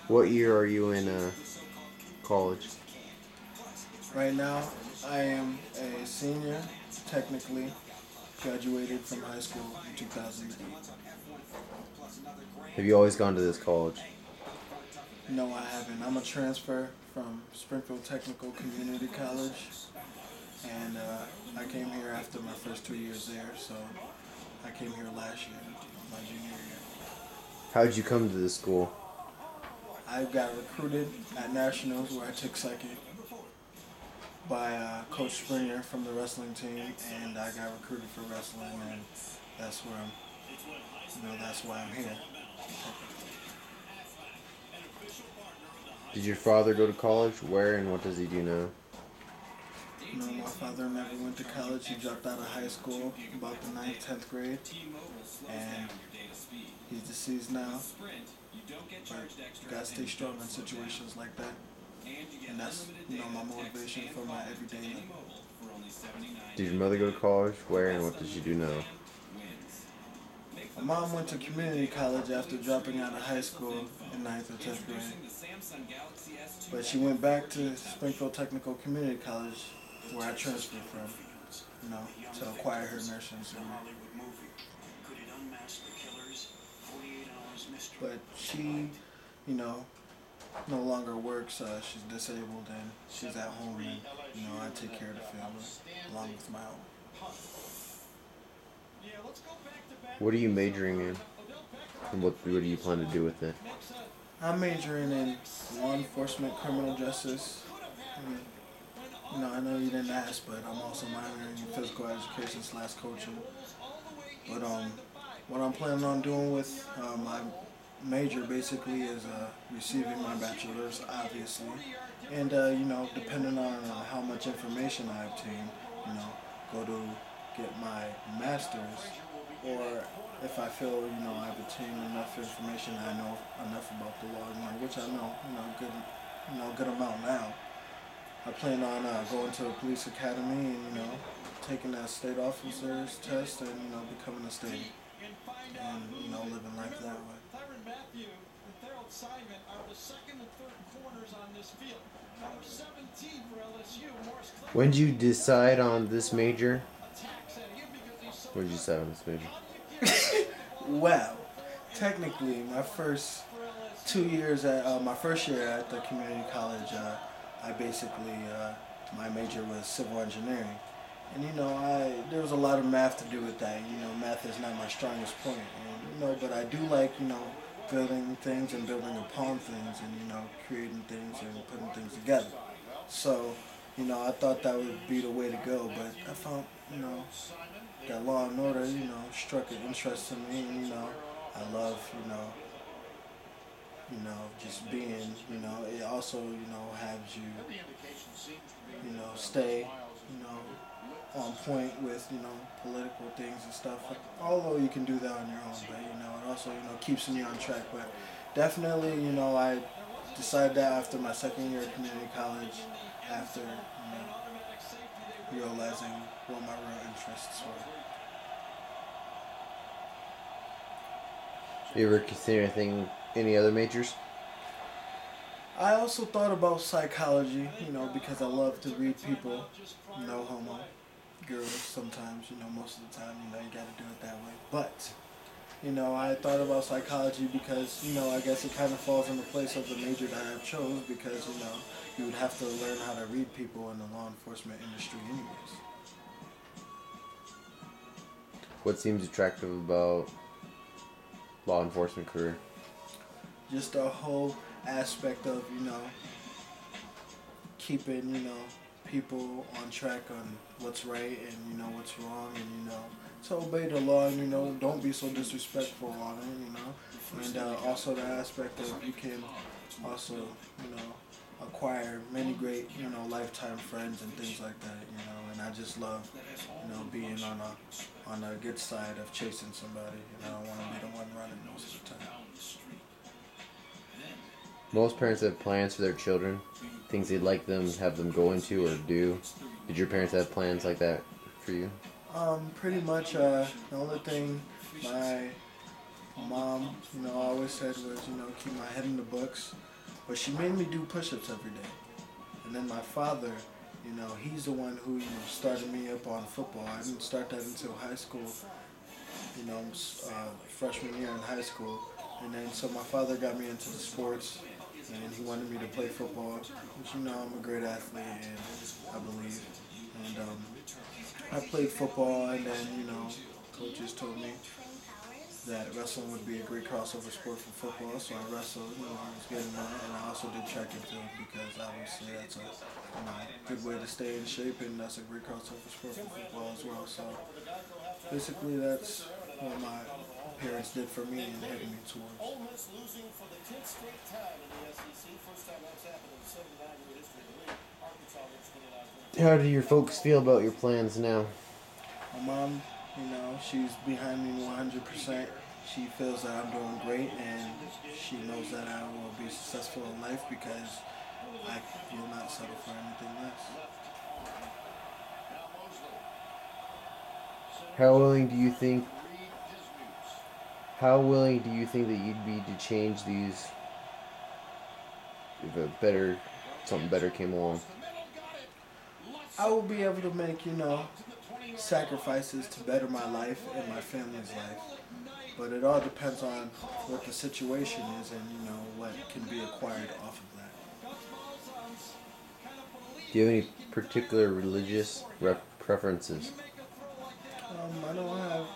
What year are you in college? Right now, I am a senior, technically, graduated from high school in 2008. Have you always gone to this college? No, I haven't. I'm a transfer from Springfield Technical Community College, and I came here after my first 2 years there, so I came here last year, my junior year. How did you come to this school? I got recruited at Nationals, where I took second, by Coach Springer from the wrestling team, and I got recruited for wrestling, and that's where that's why I'm here. Did your father go to college? Where and what does he do now? No, my father never went to college. He dropped out of high school about the ninth, 10th grade, and he's deceased now. But you gotta stay strong in situations like that, and that's my motivation for my everyday life. Did your mother go to college? Where and what does she do now? My mom went to community college after dropping out of high school in ninth or 10th grade, but she went back to Springfield Technical Community College, where I transferred from, to acquire her nursing degree. But she, you know, no longer works. She's disabled and she's at home, and I take care of the family along with my own. What are you majoring in? And what do you plan to do with it? I'm majoring in law enforcement, criminal justice. And, I know you didn't ask, but I'm also minoring in physical education / coaching. But what I'm planning on doing with my major basically is receiving my bachelor's, obviously, and depending on how much information I obtain, you know, go to get my master's, or if I feel I've obtained enough information, I know enough about the law, which I know good good amount now. I plan on going to a police academy and taking that state officer's test and becoming a state and living life that way. When did you decide on this major? When did you decide on this major? Well, technically, my first 2 years at my first year at the community college, I basically my major was civil engineering, and I there was a lot of math to do with that. Math is not my strongest point, and but I do like building things and building upon things, and creating things and putting things together. So, I thought that would be the way to go, but I found that Law and Order struck an interest in me, and I love just being, it also, has you, stay, on point with, political things and stuff. Although you can do that on your own, but, it also, keeps me on track. But definitely, I decided that after my second year at community college, after, realizing what my real interests were. You ever consider any other majors? I also thought about psychology, because I love to read people, no homo, girls sometimes, most of the time, you gotta do it that way. But, I thought about psychology because, I guess it kind of falls in the place of the major that I chose because, you would have to learn how to read people in the law enforcement industry anyways. What seems attractive about law enforcement career? Just a whole aspect of, keeping, people on track on what's right and, what's wrong and, to obey the law and, don't be so disrespectful on it, And also the aspect of you can also, acquire many great, lifetime friends and things like that, and I just love, being on a good side of chasing somebody, and I don't want to be the one running most of the time. Most parents have plans for their children, things they'd like them have them go into or do. Did your parents have plans like that for you? Pretty much, the only thing my mom, always said was, keep my head in the books, But she made me do push-ups every day. And then my father, he's the one who, started me up on football. I didn't start that until high school, freshman year in high school. And then so my father got me into the sports, and he wanted me to play football, which I'm a great athlete, and I believe. And I played football, and then coaches told me that wrestling would be a great crossover sport for football, so I wrestled. I was getting that, and I also did track and field because obviously that's a good way to stay in shape, and that's a great crossover sport for football as well. So basically, that's what my parents did for me and headed me towards. Ole Miss losing for the 10th straight time in the SEC. First time that's happened in 79-year history of the league. Arkansas wins 29-20. How do your folks feel about your plans now? My mom, she's behind me 100%. She feels that I'm doing great, and she knows that I will be successful in life because I will not settle for anything less. How willing do you think? How willing do you think that you'd be to change these if something better came along? I will be able to make, sacrifices to better my life and my family's life. But it all depends on what the situation is and, what can be acquired off of that. Do you have any particular religious preferences? I don't have,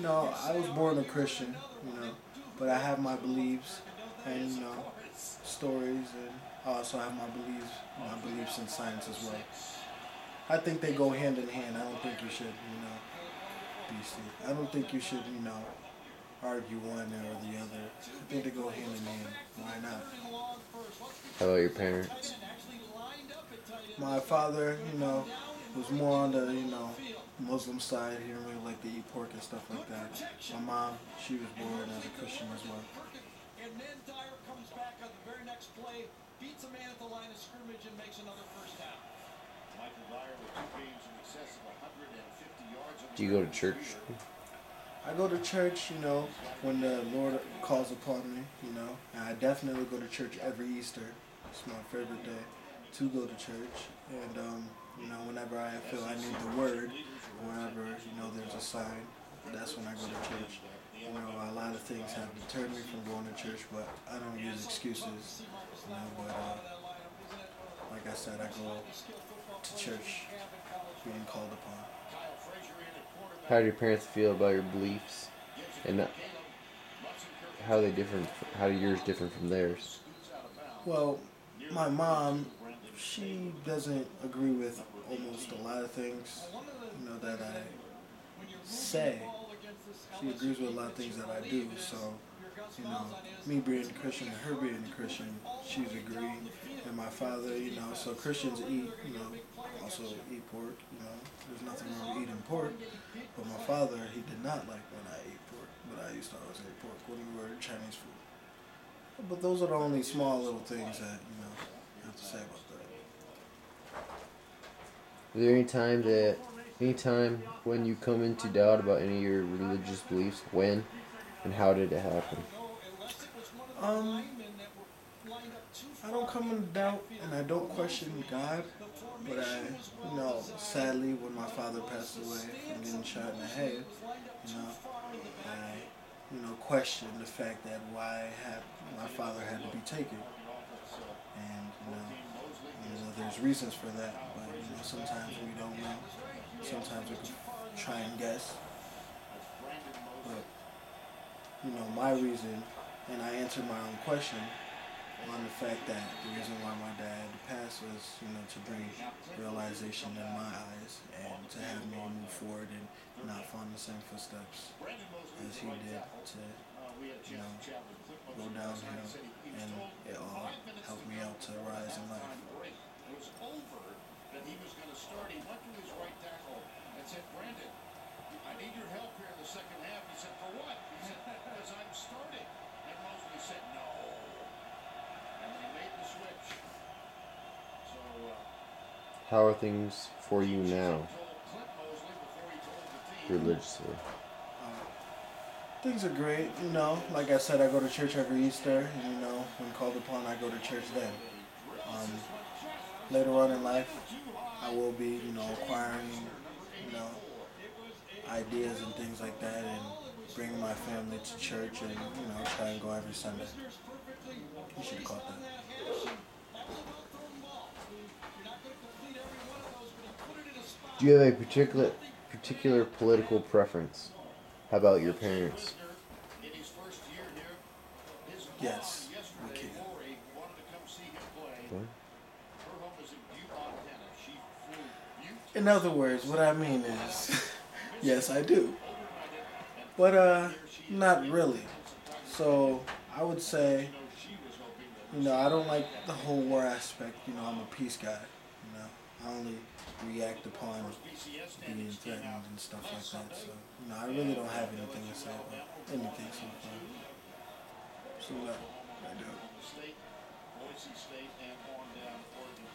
I was born a Christian, but I have my beliefs and, stories, and I also have my beliefs in science as well. I think they go hand in hand. I don't think you should, I don't think you should, argue one or the other. I think they go hand in hand. Why not? How about your parents? My father, was more on the, Muslim side. He didn't really like to eat pork and stuff like that. My mom, she was born as a Christian as well. And then Dyer comes back on the very next play, beats a man at the line of scrimmage, and makes another first down. Michael Dyer with 2 games in excess of 150 yards. Do you go to church? I go to church, when the Lord calls upon me, and I definitely go to church every Easter. It's my favorite day to go to church. And, whenever I feel I need the word, whenever, there's a sign, that's when I go to church. A lot of things have deterred me from going to church, but I don't use excuses, but like I said, I go to church being called upon. How do your parents feel about your beliefs, and how do yours differ from theirs? Well, my mom, she doesn't agree with almost a lot of things, that I say. She agrees with a lot of things that I do, so, me being a Christian and her being a Christian, she's agreeing. And my father, so Christians eat, also eat pork, there's nothing wrong with eating pork. But my father, he did not like when I ate pork, but I used to always eat pork when we were Chinese food. But those are the only small little things that, I have to say about that. Is there any time when you come into doubt about any of your religious beliefs? When and how did it happen? I don't come in doubt and I don't question God, but I, sadly, when my father passed away from getting shot in the head, I, questioned the fact that why my father had to be taken. And, there's reasons for that, but, sometimes we don't know. Sometimes we can try and guess. But, my reason, and I answered my own question on the fact that the reason why my dad passed was, to bring realization in my eyes and to have me move forward and not follow the same footsteps as he did to, go downhill, and it all helped me out to rise in life. It was over that he was going to start. He went to his right tackle and said, "Brandon, I need your help here in the second half." He said, "For what?" He said, "Because I'm starting." And Mosley said, "No." And they made the switch. So, How are things for you now, religiously? Things are great, you know. Like I said, I go to church every Easter, and you know, when called upon, I go to church then. Um, Later on in life, I will be, you know, acquiring, you know, ideas and things like that, and bringing my family to church, and you know, try and go every Sunday. You should have caught that. Do you have a particular political preference? How about your parents? In his first year here, his Yes, mom we yesterday, can. Lori, wanted to come see him play. What? Her home is in Butte, Montana. She flew Butte In other words, what I mean is, yes, I do, overnighted and but here she is not waiting really. in some time. So I would say, She was hoping that you know, I don't like the whole war aspect. You know, I'm a peace guy. You know, I only react upon BCS being standings came threatened out and stuff like last that. Sunday. So, you know, I really don't have anything to say about anything so far. So, I do. Oklahoma State, Boise State, and on down Oregon.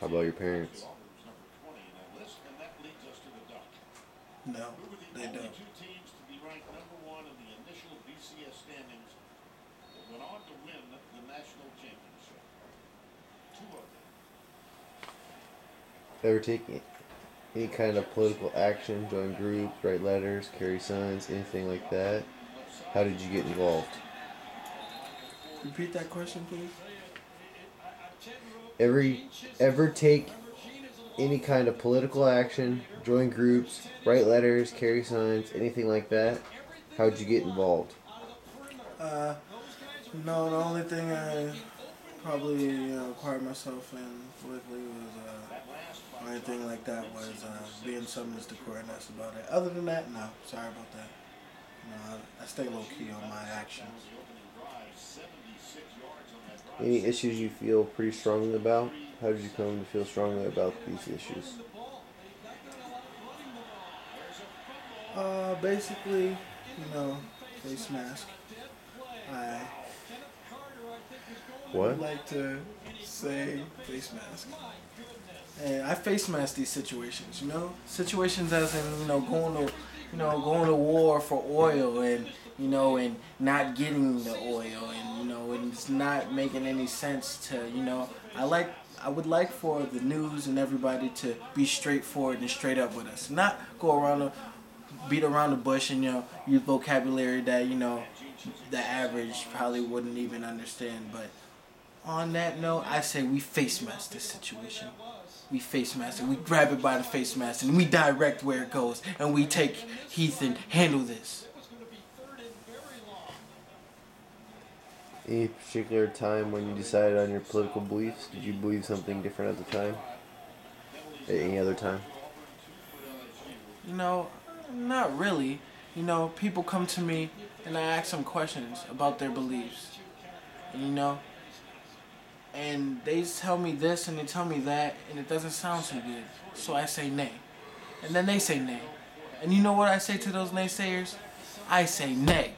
How about your parents? Auburn's number 20 in that list, and that leads us to the Duck, No, who were the they only don't. two teams to be ranked number one in the initial BCS standings that went on to win the national championship. Two of them. Ever take any kind of political action, join groups, write letters, carry signs, anything like that? How did you get involved? Repeat that question, please. Every ever take any kind of political action, join groups, write letters, carry signs, anything like that? How'd you get involved? Uh, no, the only thing I probably acquired myself in politically was or anything like that was being summoned to court, and that's about it. Other than that, no. Sorry about that. You know, I stay low key on my actions. Any issues you feel pretty strongly about? How did you come to feel strongly about these issues? Basically, face mask. I What? would like to say face mask. And I face mask these situations, situations as in going to war for oil, and and not getting the oil, and and it's not making any sense to I would like for the news and everybody to be straightforward and straight up with us, not go around the beat around the bush and use vocabulary that the average probably wouldn't even understand. But on that note, I say we face mask this situation. We face mask it. We grab it by the face mask and we direct where it goes. And we take Heath and handle this. Any particular time when you decided on your political beliefs? Did you believe something different at the time? At any other time? Not really. People come to me and I ask them questions about their beliefs. And, and they tell me this and they tell me that, and it doesn't sound too good. So I say nay. And then they say nay. And you know what I say to those naysayers? I say nay.